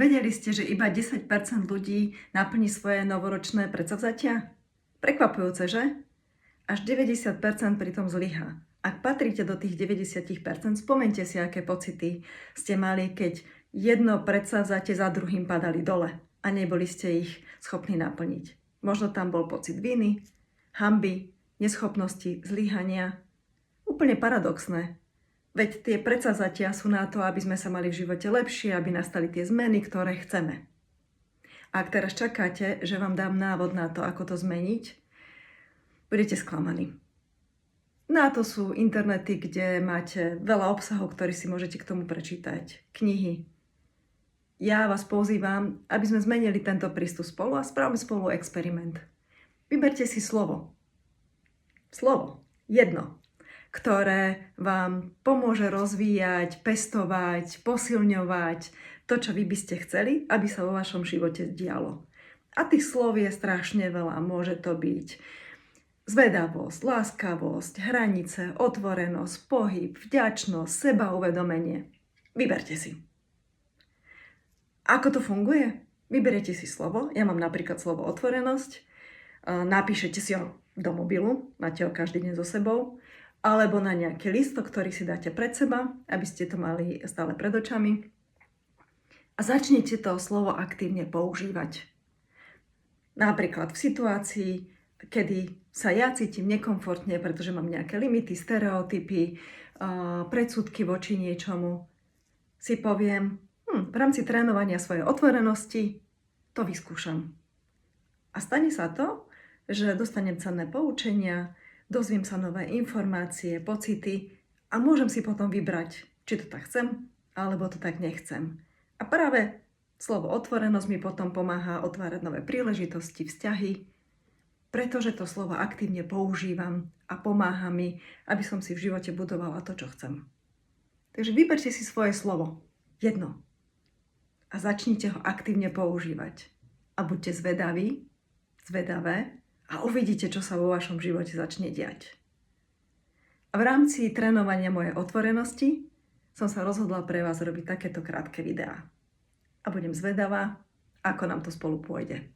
Vedeli ste, že iba 10% ľudí naplní svoje novoročné predsavzatia? Prekvapujúce, že? Až 90% pritom zlyhá. Ak patríte do tých 90%, spomente si, aké pocity ste mali, keď jedno predsavzatie za druhým padali dole a neboli ste ich schopní naplniť. Možno tam bol pocit viny, hanby, neschopnosti, zlyhania. Úplne paradoxné. Veď tie predsavzatia sú na to, aby sme sa mali v živote lepšie, aby nastali tie zmeny, ktoré chceme. Ak teraz čakáte, že vám dám návod na to, ako to zmeniť, budete sklamaní. Na to sú internety, kde máte veľa obsahov, ktorý si môžete k tomu prečítať. Knihy. Ja vás pozývam, aby sme zmenili tento prístup spolu a spravíme spolu experiment. Vyberte si slovo. Slovo. Jedno. Ktoré vám pomôže rozvíjať, pestovať, posilňovať to, čo vy by ste chceli, aby sa vo vašom živote dialo. A tých slov je strašne veľa. Môže to byť zvedavosť, láskavosť, hranice, otvorenosť, pohyb, vďačnosť, sebauvedomenie. Vyberte si. Ako to funguje? Vyberete si slovo. Ja mám napríklad slovo otvorenosť. Napíšete si ho do mobilu, máte ho každý deň so sebou. Alebo na nejaký listok, ktorý si dáte pred seba, aby ste to mali stále pred očami. A začnite to slovo aktívne používať. Napríklad v situácii, kedy sa ja cítim nekomfortne, pretože mám nejaké limity, stereotypy, predsudky voči niečomu, si poviem, v rámci trénovania svojej otvorenosti to vyskúšam. A stane sa to, že dostanem cenné poučenia, dozviem sa nové informácie, pocity a môžem si potom vybrať, či to tak chcem, alebo to tak nechcem. A práve slovo otvorenosť mi potom pomáha otvárať nové príležitosti, vzťahy, pretože to slovo aktívne používam a pomáha mi, aby som si v živote budovala to, čo chcem. Takže vyberte si svoje slovo. Jedno. A začnite ho aktívne používať. A buďte zvedaví, zvedavé, a uvidíte, čo sa vo vašom živote začne diať. A v rámci trénovania mojej otvorenosti som sa rozhodla pre vás robiť takéto krátke videá. A budem zvedavá, ako nám to spolu pôjde.